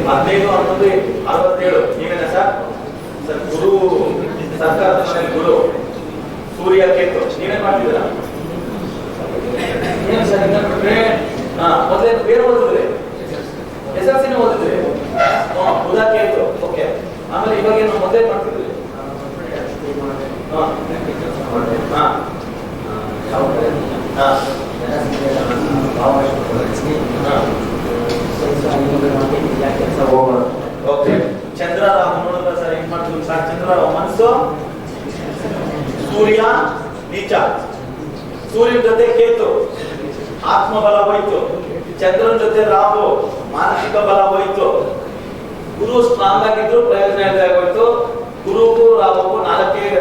15 11 67 ನೀವೇನಾ sir? Sir ಗುರು ಸರ್ಕಾರದ ಮನೆಯಲ್ಲಿ ಗುರು ಸೂರ್ಯ ಕೇತು ನೀವೇನ್ ಮಾಡ್ತಿದ್ದೀರಾ? ಏನು ಸರ್ ಬಿಟ್ರೆ ಮೊದಲೇ ಬೇರೆ ಓದಿದ್ರಿ SLC ಓದಿದ್ರಿ ಬುಧ ಕೇತು ಓಕೆ. ಆಮೇಲೆ ಇವಾಗ ಏನು ಮೊದಲೇ ಮಾಡ್ತಿದ್ರಿ? ಓಕೆ. ಚಂದ್ರ ರಾಹು ನೋಡಿದ್ರೆ ಸರ್ ಏನ್ ಮಾಡ್ತೀವಿ ಸರ್? ಚಂದ್ರ ಮನಸ್ಸು ಸೂರ್ಯ ನೀಚ, ಸೂರ್ಯನ ಜೊತೆ ಕೇತು ಆತ್ಮಬಲ ಹೋಯ್ತು, ಚಂದ್ರನ ಜೊತೆ ರಾಹು ಮಾನಸಿಕ ಬಲ ಹೋಯ್ತು, ಗುರು ಸ್ಟ್ರಾಂಗ್ ಆಗಿದ್ರು ಪ್ರಯೋಜನ ಇಲ್ಲದೆ ಆಗೋಯ್ತು. ಗುರುಗೂ ರಾಹುಗೂ 4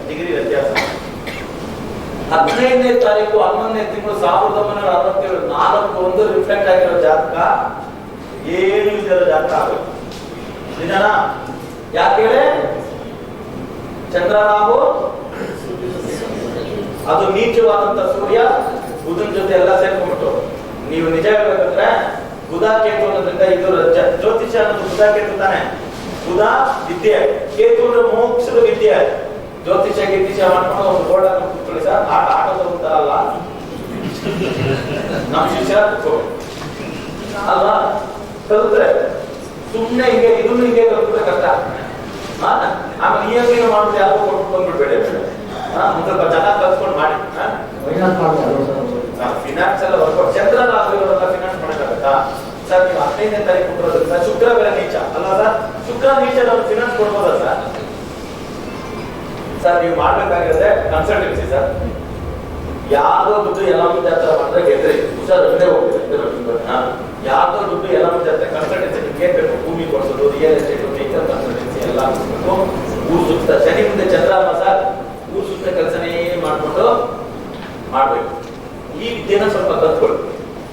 ಡಿಗ್ರಿ ವ್ಯತ್ಯಾಸ. 15ನೇ ತಾರೀಕು 11ನೇ ತಿಂಗಳು 1967 4-1 ರಿಫ್ಲೆಕ್ಟ್ ಆಗಿರೋ ಜಾತಕ ಏನು ಇಲ್ಲದ ಜಾತಕ ಆಗುತ್ತೆ. ನಿಜನಾ? ಯಾಕೆ ಹೇಳಿ? ಚಂದ್ರ ರಾಹು ಅದು ನೀಚವಾದಂತ ಸೂರ್ಯ ಬುಧನ ಜೊತೆ ಎಲ್ಲ ಸೇರ್ಕೊಂಡ್ಬಿಟ್ಟು. ನೀವು ನಿಜ ಹೇಳ್ಬೇಕಂದ್ರೆ ಬುಧ ಕೇತು ಅನ್ನೋದ್ರಿಂದ ಇದು ಜ್ಯೋತಿಷ್ಯ ಅನ್ನೋದು ಬುಧ ಕೇತು ತಾನೆ. ಬುಧ ವಿದ್ಯೆ, ಕೇತು ಅಂದ್ರೆ ಮೋಕ್ಷದ ವಿದ್ಯೆ. ಜ್ಯೋತಿಷ್ಯ ಗೀತಿಷ್ಯ ಮಾಡ್ಕೊಂಡು ಒಂದು ಬೋರ್ಡ್ ಹಾಕೊಂಡು ಕೂತ್ಕೊಳ್ಳಿ ಸರ್. ಆಟ ತಗೋತಾರಲ್ಲ ನಮ್ಮ ಶಿಷ್ಯ ಅಲ್ವಾ? ಕಲಿತ್ರೆ ಸುಮ್ಮನೆ ಹಿಂಗೆ ಇದನ್ನು ಹಿಂಗೆ ಕಲ್ತ್ರೆ ಕಷ್ಟ. ಆಮೇಲೆ ಏನು ಮಾಡಿದ್ರೆ ಯಾರಿಗೂ ಕೊಟ್ಟು ಬಂದ್ಬಿಡ್ಬೇಡಿ. ಒಂದ್ ಸ್ವಲ್ಪ ಚೆನ್ನಾಗಿ ಕಲ್ಸ್ಕೊಂಡು ಮಾಡಿ. ಫಿನಾನ್ಸ್ ಎಲ್ಲ ವರ್ಕೌಟ್. ಚಂದ್ರ ರಾಹುವರೆಲ್ಲ ಫಿನಾನ್ಸ್ ಮಾಡಕ್ಕಾಗತ್ತಾ ಸರ್? ನೀವು 15ನೇ ತಾರೀಕು ಕೊಟ್ಟಿರೋದ್ರಿಂದ ಶುಕ್ರ ಬೇರೆ ನೀಚ ಅಲ್ವಾ ಸರ್? ಶುಕ್ರ ನೀಚ ನಾವು ಫಿನಾನ್ಸ್ ಕೊಡ್ಬೋದಾ ಸರ್? ಸರ್ ನೀವು ಮಾಡ್ಬೇಕಾಗಿದ್ರೆ ಕನ್ಸಲ್ಟೆನ್ಸಿ ಸರ್. ಯಾವ್ದೋ ದುಡ್ಡು ಎಲ್ಲ ಜಾತ್ರೆ ಮಾಡಿದ್ರೆ ಗೆದ್ರೆ ಹುಷಾರ್ ಒಂದೇ ಹೋಗ್ತದೆ. ಯಾವ್ದೋ ದುಡ್ಡು ಎಲ್ಲ ಜಾತ್ರೆ ಕನ್ಸಲ್ಟೆನ್ಸಿ ನಿಮ್ಗೆ ಏನ್ ಬೇಕು? ಭೂಮಿ ಕೊಡ್ಸೋದು, ರಿಯಲ್ ಎಸ್ಟೇಟ್, ನೇಚರ್ ಕನ್ಸಲ್ಟೆನ್ಸಿ ಎಲ್ಲ ಊರು ಸುತ್ತ. ಶನಿ ಮುಂದೆ ಚಂದ್ರ ಸರ್ ಊರು ಸುತ್ತ ಕೆಲಸನೇ ಮಾಡ್ಕೊಂಡು ಮಾಡ್ಬೇಕು. ಈ ವಿದ್ಯೆನ ಸ್ವಲ್ಪ ಕಲ್ತ್ಕೊಳ್ಳಿ.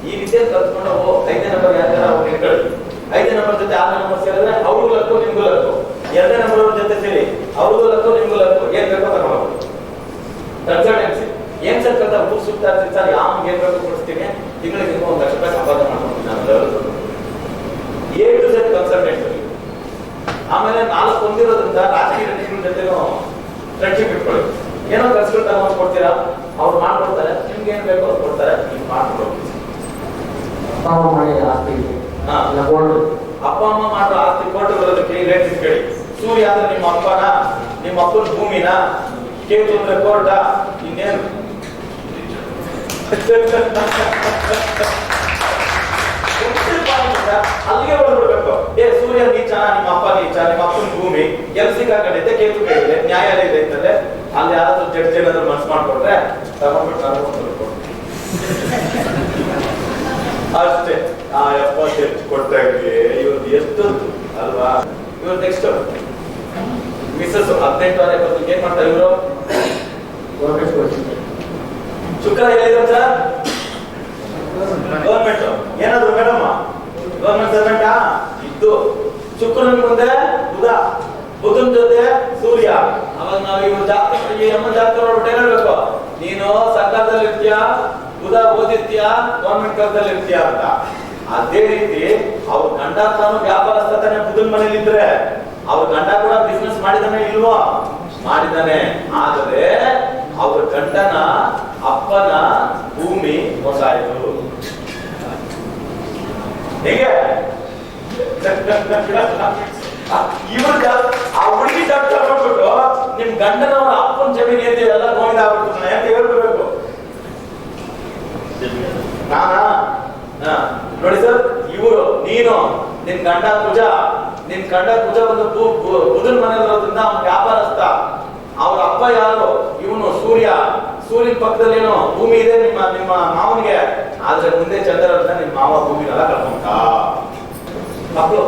ಈ ವಿದ್ಯೆ ಕಲ್ತ್ಕೊಂಡು 5ನೇ ನಂಬರ್ ಯಾರ ಅವ್ರು ಇಟ್ಕೊಳ್ಳಿ. 5ನೇ ನಂಬರ್ ಜೊತೆ 6ನೇ ನಂಬರ್ ಸೇರಿದ್ರೆ ಅವ್ರಿಗೂ ಲಕ್ಕು ನಿಮ್ಗೂ ಲಕ್ಕು. 2ನೇ ನಂಬರ್ ಅವ್ರ ಜೊತೆ ಸೇರಿ ಅವ್ರಿಗೂ ಲಕ್ಕು ನಿಮ್ಗೂ ಲಕ್ಕು. ಏನ್ ಬೇಕೋ ತಗೊಂಡು ಕನ್ಸಲ್ಟೆನ್ಸಿ ಏನ್ ಸರ್ ಕಲ್ತ ಊರು ಸುತ್ತ ಸರ್ ಯಾವಾಗ ಏನ್ ಬೇಕು ಕೊಡಿಸ್ತೀನಿ. ತಿಂಗಳಿಗೆ 1 ಲಕ್ಷ ರೂಪಾಯಿ ಸಂಪಾದನೆ ಮಾಡ್ಕೊಂಡು ನಾನು A to Z ಕನ್ಸಲ್ಟೆನ್ಸಿ. ಆಮೇಲೆ 4 ಹೊಂದಿರೋದ್ರಿಂದ ರಾಜಕೀಯ ವ್ಯಕ್ತಿಗಳ ಜೊತೆನೂ ಫ್ರೆಂಡ್ಶಿಪ್ ಇಟ್ಕೊಳ್ಳಿ. ಏನೋ ಕಲ್ಸ್ಕೊಂಡು ತಗೊಂಡು ಕೊಡ್ತೀರಾ, ಅವ್ರು ಮಾಡ್ಕೊಡ್ತಾರೆ. ನಿಮ್ಗೆ ಏನ್ ಬೇಕೋ ಅವ್ರು ಕೊಡ್ತಾರೆ, ನೀವು ಮಾಡ್ಕೊಡ್ತೀವಿ. ಅಪ್ಪ ಅಮ್ಮ ಮಾಡೋ ಆಸ್ತಿ ಕೋರ್ಟ್ ಬರೋದಕ್ಕೆ ರೇಟ್ ಕೇಳಿ. ಸೂರ್ಯ ಅಂದ್ರೆ ನಿಮ್ಮ ಅಪ್ಪನ, ನಿಮ್ಮ ಅಪ್ಪನ ಭೂಮಿನ, ಕೇತು ಅಂದ್ರೆ ಕೋರ್ಟ, ಇನ್ನೇನು ಅಲ್ಲಿಗೆ ಬಂದ್ಬಿಡ್ಬೇಕು. ಸೂರ್ಯ ನೀಚ, ನಿಮ್ಮ ಅಪ್ಪ ನೀಚ, ನಿಮ್ಮ ಅಪ್ಪನ ಭೂಮಿ ಎಲ್ಲಿ ಸಿಕ್ಕಾಕೊಂಡಿದ್ದೆ, ಕೇತು ಕೇಳಿದೆ, ನ್ಯಾಯಾಲಯ ಇದೆ ಅಂತಂದ್ರೆ ಅಲ್ಲಿ ಯಾರಾದ್ರೂ ಜಡ್ಜ್ ಏನಾದ್ರು ಮನ್ಸು ಮಾಡ್ಕೊಟ್ರೆ ತಗೊಂಡ್ಬಿಟ್ಟು ಅಷ್ಟೇ. ಜಡ್ಜ್ ಕೊಟ್ಟಾಗಿ ಇವ್ರದ್ದು ಎಷ್ಟು ಅಲ್ವಾ? ಇವ್ರ ನೆಕ್ಸ್ಟ್ ಮಿಸಸ್ 18 ಏನ್ ಮಾಡ್ತಾರೆ ಇವರು? ಶುಕ್ರ ಎಲ್ಲಿದ್ದಾರೆ ಸರ್? ಗವರ್ಮೆಂಟ್ ಏನಾದ್ರು ಮೇಡಮ್ ಗವರ್ಮೆಂಟ್ ಸರ್ವೆಂಟಾ ಇದ್ದು. ಶುಕ್ರನ ಮುಂದೆ ಬುಧ, ಬುಧನ ಜೊತೆ ಸೂರ್ಯ. ಅವಾಗ ನಾವು ಇವ್ರು ಜಾತಕರಿಗೆ ನಮ್ಮ ಜಾತಕ ನೋಡ್ಬಿಟ್ಟು ಏನ್ ಹೇಳ್ಬೇಕು? ನೀನು ಸರ್ಕಾರದಲ್ಲಿ ಇರ್ತೀಯಾ, ಬುಧ ಓದಿರ್ತೀಯಾ, ಗವರ್ಮೆಂಟ್ ಕೆಲಸದಲ್ಲಿ ಇರ್ತೀಯಾ ಅಂತ. ಅದೇ ರೀತಿ ಅವ್ರ ಗಂಡ ತಾನು ವ್ಯಾಪಾರಸ್ಥ ತಾನೆ ಬುಧನ ಮನೇಲಿ ಇದ್ರೆ ಅವ್ರ ಗಂಡ ಕೂಡ ಬಿಸ್ನೆಸ್ ಮಾಡಿದಾನೆ ಇಲ್ವೋ? ಮಾಡಿದಾನೆ. ಆದರೆ ಅವ್ರ ಗಂಡನ ಅಪ್ಪನ ಭೂಮಿ ಮೋಸ ಆಯ್ತು. ಹೇಗೆ ಇವ್ರ ಆ ಹುಡುಗಿ ಡಾಕ್ಟರ್ ಮಾಡ್ಬಿಟ್ಟು ನಿಮ್ ಗಂಡನವರ ಅಪ್ಪನ ಜಮೀನು ಏನಿದೆ ಎಲ್ಲ ನೋಯ್ದಾಗ್ಬಿಡ್ತಾನೆ ಅಂತ ಹೇಳ್ಬೇಕು. ನಾನಾ ನೋಡಿ ಸರ್, ಇವರು ನೀನು ನಿನ್ ಗಂಡ ಕುಜ, ನಿನ್ ಗಂಡ ಕುಜ ಒಂದು ಬುಧನ್ ಮನೆಯಲ್ಲಿರೋದ್ರಿಂದ ಅವ್ನ ವ್ಯಾಪಾರಸ್ಥ. ಅವ್ರ ಅಪ್ಪ ಯಾರು? ಇವನು ಸೂರ್ಯ. ಸೂರ್ಯನ ಪಕ್ಕದಲ್ಲಿ ಏನೋ ಭೂಮಿ ಇದೆ ನಿಮ್ಮ ಮಾವನಿಗೆ. ಆದ್ರೆ ಮುಂದೆ ಚಂದ್ರ ನಿಮ್ಮ ಮಾವ ಭೂಮಿನೆಲ್ಲ ಕಳ್ಕೊಂತ ಮಕ್ಕಳು.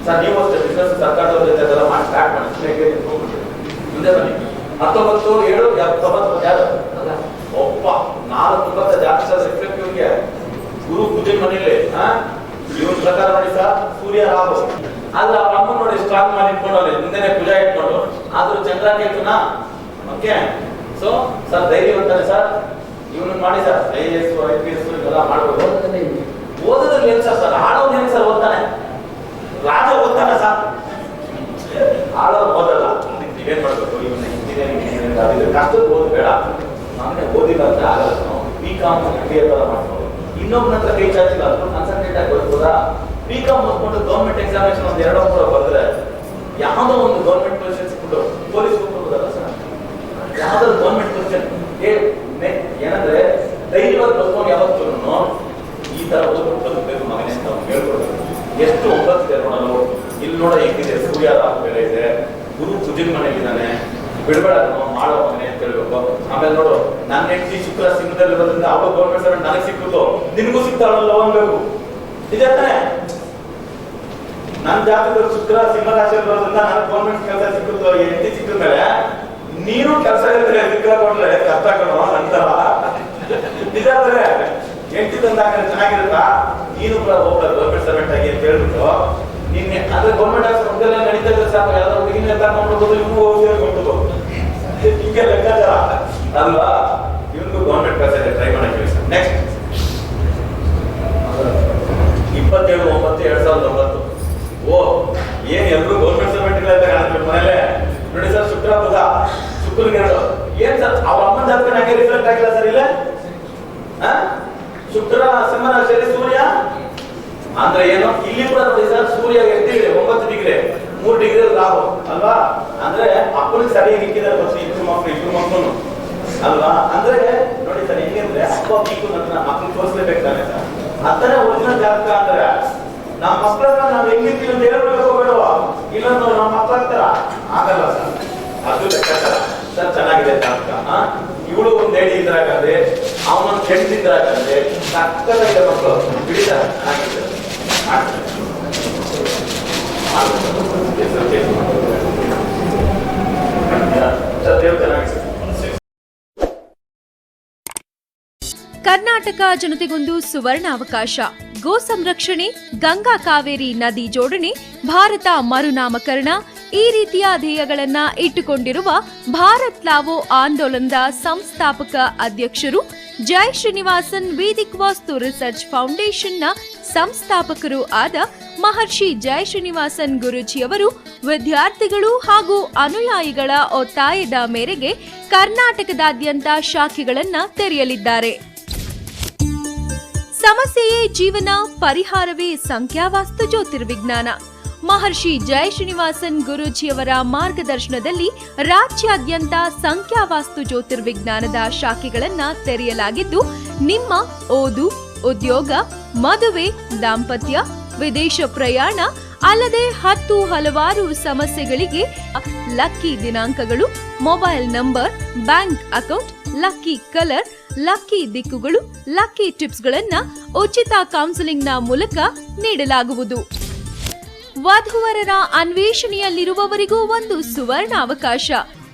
ಸರ್ ನೀವು ಅಷ್ಟೇ ಬಿಸ್ನೆಸ್ ಸರ್ಕಾರದವ್ರ ಜೊತೆ ಅದೆಲ್ಲ ಮಾಡಿ ಸ್ಟಾರ್ಟ್ ಮಾಡಿ ಮುಂದೆ ಬನ್ನಿ. 19/7/70 ಯಾರು ಒಪ್ಪ 4 ಜಾತಕ ರಿಫ್ಲೆಕ್ಟಿವ್ಗೆ ಗುರು ಪೂಜೆ ಮನೆಯಲ್ಲಿ ಇವನ್ ಪ್ರಕಾರ ನೋಡಿ ಸರ್ ಸೂರ್ಯ ರಾಹು. ಆದ್ರೆ ಅವ್ರ ಅಮ್ಮ ನೋಡಿ ಸ್ಟ್ರಾಂಗ್ ಮಾಡಿ ಇಟ್ಕೊಂಡವ್ರೆ, ಮುಂದೆನೆ ಪೂಜಾ ಇಟ್ಕೊಂಡು. ಆದ್ರೂ ಚಂದ್ರ ಕೇತುನಾ ಓಕೆ. ಸೊ ಸರ್ ಧೈರ್ಯವಂತಾನೆ ಸರ್, ಇವನು ಮಾಡಿ ಸರ್ IAS IPS ಇದೆಲ್ಲ ಮಾಡ್ಬೋದು. ಓದೋದ್ರಲ್ಲಿ ಏನ್ ಸರ್? ಆಡೋದು ಏನ್ ಸರ್? ಓದ್ತಾನೆ ಬಿಕಾಮ್ ಓದ್ಕೊಂಡು ಗೌರ್ಮೆಂಟ್ ಎಕ್ಸಾಮಿನೇಷನ್ ಒಂದು 2 ಬರೆದ್ರೆ ಯಾವುದೋ ಒಂದು ಗೌರ್ಮೆಂಟ್ ಪೊಸಿಷನ್ ಸಿಕ್ಬಿಟ್ಟು ಪೊಲೀಸ್ ಹೋಗ್ಬೋದಲ್ಲ ಸರ್. ಯಾವ್ದಾದ್ರು ಗೌರ್ಮೆಂಟ್ ಪೊಸಿಷನ್ ಏನಂದ್ರೆ ಧೈರ್ಯವಾಗಿ ಬದುಕೊಂಡು ಯಾವತ್ತೂ ಈ ತರ ಓದ್ಬಿಟ್ಟು ಬದುಕಬೇಕು ಮಗನೇ ಅಂತ ಅವ್ನು ಹೇಳ್ಕೊಡ್ತಾರೆ. ಎಷ್ಟು 9 ಇದೆ ನೋಡಲು. ಇಲ್ಲಿ ನೋಡ ಹೇಗಿದೆ, ಸೂರ್ಯ ರಾಹು ಬೇರೆ ಇದೆ, ಗುರು ಕುಜಿನ್ ಮನೆಯಲ್ಲಿದ್ದಾನೆ, ಬಿಡಬೇಡ ಮಾಡೋ ಮಗನೆ ಅಂತ ಹೇಳ್ಬೇಕು. ಆಮೇಲೆ ನೋಡು, ನನ್ನ ಹೆಂಡತಿ ಶುಕ್ರ ಸಿಂಹದಲ್ಲಿ ಇರೋದ್ರಿಂದ ಅವಳು ಗೌರ್ಮೆಂಟ್ ಸರ್ವೆಂಟ್ ನನಗೆ ಸಿಕ್ಕಿತ್ತು, ನಿನಗೂ ಸಿಗ್ತಾಳಲ್ಲ ಅನ್ಬೇಕು. ಇದೆ ತಾನೆ? ನನ್ನ ಜಾತಕದ ಶುಕ್ರ ಸಿಂಹ ರಾಶಿಯಲ್ಲಿ ಬರೋದ್ರಿಂದ ನನಗೆ ಗೌರ್ಮೆಂಟ್ ಕೆಲಸ ಸಿಕ್ಕಿತ್ತು, ಹೆಂಡತಿ ಸಿಕ್ಕಿದ ಮೇಲೆ ನೀನು ಕೆಲಸ ಇದ್ರೆ ಸಿಕ್ಕ ಕೊಡ್ರೆ ಕಷ್ಟ ಕಣೋ ನಂತರ. ನಿಜ ಅಂದ್ರೆ ಹೆಂಡತಿ ತಂದಾಗ ಚೆನ್ನಾಗಿರುತ್ತಾ, ನೀನು ಕೂಡ ಹೋಗ್ತಾರೆ ಗೌರ್ಮೆಂಟ್ ಸರ್ವೆಂಟ್ ಆಗಿ ಅಂತ ಹೇಳ್ಬಿಟ್ಟು ನಿನ್ನೆ ಅಂದ್ರೆ ಗೌರ್ಮೆಂಟ್ ಆಸ್ಪತ್ರೆ ನಡೀತಾ ಇದ್ರೆ ಸಾಕು, ಯಾವ್ದಾದ್ರು ಹುಡುಗಿನ ತಗೊಂಡ್ಬೋದು, ಇವನು ಹೋಗ್ಬೋದು, ಹಿಂಗೆ ಲೆಕ್ಕಾಚಾರ ಅಲ್ವಾ? ಇವನು ಗೌರ್ಮೆಂಟ್ ಕೆಲಸ ಇದೆ, ಟ್ರೈ ಮಾಡಕ್ಕೆ. ನೆಕ್ಸ್ಟ್ 27/9/2009. ಓ ಏನ್ ಎಲ್ರು ಗೌರ್ಮೆಂಟ್ ಸರ್ವೆಂಟ್ಗಳೇ ಅಂತ ಕಾಣಿಸ್ಬೇಕು ಮನೇಲೆ. ನೋಡಿ ಸರ್, ಶುಕ್ರ ಬುಧ ಶುಕ್ರನಿಗೆ ಏನ್ ಸರ್ ಅವ್ರ ಅಮ್ಮನ ಜಾತಕ ನಂಗೆ ರಿಫ್ಲೆಕ್ಟ್ ಆಗಿಲ್ಲ ಸರ್ ಇಲ್ಲ. ಶುಕ್ರ ಸಿಂಹ ರಾಶಿಯಲ್ಲಿ ಸೂರ್ಯ ಅಂದ್ರೆ ಏನು, ಇಲ್ಲಿ ಕೂಡ ನೋಡಿ ಸರ್, ಸೂರ್ಯ 8 ಡಿಗ್ರಿ 9 ಡಿಗ್ರಿ 3 ಡಿಗ್ರಿ ರಾಹು ಅಲ್ವಾ? ಅಂದ್ರೆ ಅಪ್ಪನಿಗೆ ಸರಿಯಾಗಿ ನಿಂತಿದ್ದಾರೆ ಬಸ್ ಇಬ್ರು ಮಕ್ಕಳು ಅಲ್ವಾ? ಅಂದ್ರೆ ನೋಡಿ ಸರ್, ಹೆಂಗಂದ್ರೆ ಅಪ್ಪ ಮೀಕು ನನ್ನ ಮಕ್ಕಳು ತೋರಿಸ್ಲೇಬೇಕು ತಾನೆ ಸರ್. ಅದನ್ನೇ ಒರಿಜಿನಲ್ ಜಾತಕ ಅಂದ್ರೆ ನಮ್ಮ ಮಕ್ಕಳನ್ನ ನಾವು ಹೆಂಗಿರ್ತೀವಿ ಅಂತ ಹೇಳ್ಬೇಕು ಬೇಡವಾ? ಇಲ್ಲ ನಮ್ಮ ಮಕ್ಕಳಾಗ್ತಾರ ಆಗಲ್ಲ ಸರ್, ಅದು ಲೆಕ್ಕಾಚಾರ ಸರ್. ಚೆನ್ನಾಗಿದೆ ಜಾತಕ. ಇವಳು ಒಂದು ಹೇಳಿ ಇದ್ರಾಗಂದ್ರೆ ಅವನೊಂದು ಹೆಣ್ಣು ಇದ್ರಾಗಂದ್ರೆ ಸಕ್ಕತ್ತಾಗಿದೆ ಮಕ್ಕಳು, ಬಿಡಿತಾರೆ ಚೆನ್ನಾಗಿದೆ. ಕರ್ನಾಟಕ ಜನತೆಗೊಂದು ಸುವರ್ಣ ಅವಕಾಶ. ಗೋ ಸಂರಕ್ಷಣೆ, ಗಂಗಾ ಕಾವೇರಿ ನದಿ ಜೋಡಣೆ, ಭಾರತ ಮರುನಾಮಕರಣ ಈ ರೀತಿಯ ಧ್ಯೇಯಗಳನ್ನ ಇಟ್ಟುಕೊಂಡಿರುವ ಭಾರತ್ ಲಾವೋ ಆಂದೋಲನದ ಸಂಸ್ಥಾಪಕ ಅಧ್ಯಕ್ಷರು, ಜೈ ಶ್ರೀನಿವಾಸನ್ ವೇದಿಕ್ ವಾಸ್ತು ರಿಸರ್ಚ್ ಫೌಂಡೇಶನ್ನ ಸಂಸ್ಥಾಪಕರು ಆದ ಮಹರ್ಷಿ ಜೈ ಶ್ರೀನಿವಾಸನ್ ಗುರೂಜಿಯವರು ವಿದ್ಯಾರ್ಥಿಗಳು ಹಾಗೂ ಅನುಯಾಯಿಗಳ ಒತ್ತಾಯದ ಮೇರೆಗೆ ಕರ್ನಾಟಕದಾದ್ಯಂತ ಶಾಖೆಗಳನ್ನ ತೆರೆಯಲಿದ್ದಾರೆ. ಸಮಸ್ಯೆಯೇ ಜೀವನ, ಪರಿಹಾರವೇ ಸಂಖ್ಯಾವಾಸ್ತು ಜ್ಯೋತಿರ್ವಿಜ್ಞಾನ. ಮಹರ್ಷಿ ಜೈ ಶ್ರೀನಿವಾಸನ್ ಗುರೂಜಿಯವರ ಮಾರ್ಗದರ್ಶನದಲ್ಲಿ ರಾಜ್ಯಾದ್ಯಂತ ಸಂಖ್ಯಾವಾಸ್ತು ಜ್ಯೋತಿರ್ವಿಜ್ಞಾನದ ಶಾಖೆಗಳನ್ನ ತೆರೆಯಲಾಗಿದ್ದು, ನಿಮ್ಮ ಓದು, ಉದ್ಯೋಗ, ಮದುವೆ, ದಾಂಪತ್ಯ, ವಿದೇಶ ಪ್ರಯಾಣ ಅಲ್ಲದೆ 10 ಹಲವಾರು ಸಮಸ್ಯೆಗಳಿಗೆ ಲಕ್ಕಿ ದಿನಾಂಕಗಳು, mobile number, bank account, lucky colour, lucky ದಿಕ್ಕುಗಳು, ಲಕ್ಕಿ ಟಿಪ್ಸ್ಗಳನ್ನ ಉಚಿತ ಕೌನ್ಸಿಲಿಂಗ್ನ ಮೂಲಕ ನೀಡಲಾಗುವುದು. ವಧುವರರ ಅನ್ವೇಷಣೆಯಲ್ಲಿರುವವರಿಗೂ ಒಂದು ಸುವರ್ಣ ಅವಕಾಶ.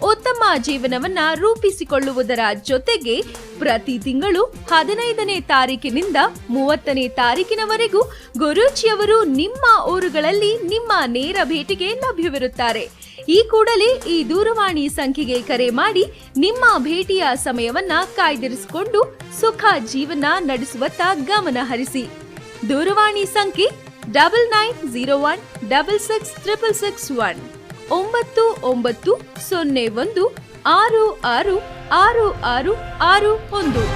ಉತ್ತಮ ಜೀವನವನ್ನ ರೂಪಿಸಿಕೊಳ್ಳುವುದರ ಜೊತೆಗೆ ಪ್ರತಿ ತಿಂಗಳು 15ನೇ ತಾರೀಕಿನಿಂದ 30ನೇ ತಾರೀಕಿನವರೆಗೂ ಗುರೂಜಿಯವರು ನಿಮ್ಮ ಊರುಗಳಲ್ಲಿ ನಿಮ್ಮ ನೇರ ಭೇಟಿಗೆ ಲಭ್ಯವಿರುತ್ತಾರೆ. ಈ ಕೂಡಲೇ ಈ ದೂರವಾಣಿ ಸಂಖ್ಯೆಗೆ ಕರೆ ಮಾಡಿ ನಿಮ್ಮ ಭೇಟಿಯ ಸಮಯವನ್ನ ಕಾಯ್ದಿರಿಸಿಕೊಂಡು ಸುಖ ಜೀವನ ನಡೆಸುವತ್ತ ಗಮನ ಹರಿಸಿ. ದೂರವಾಣಿ ಸಂಖ್ಯೆ 9901666661 9901666661.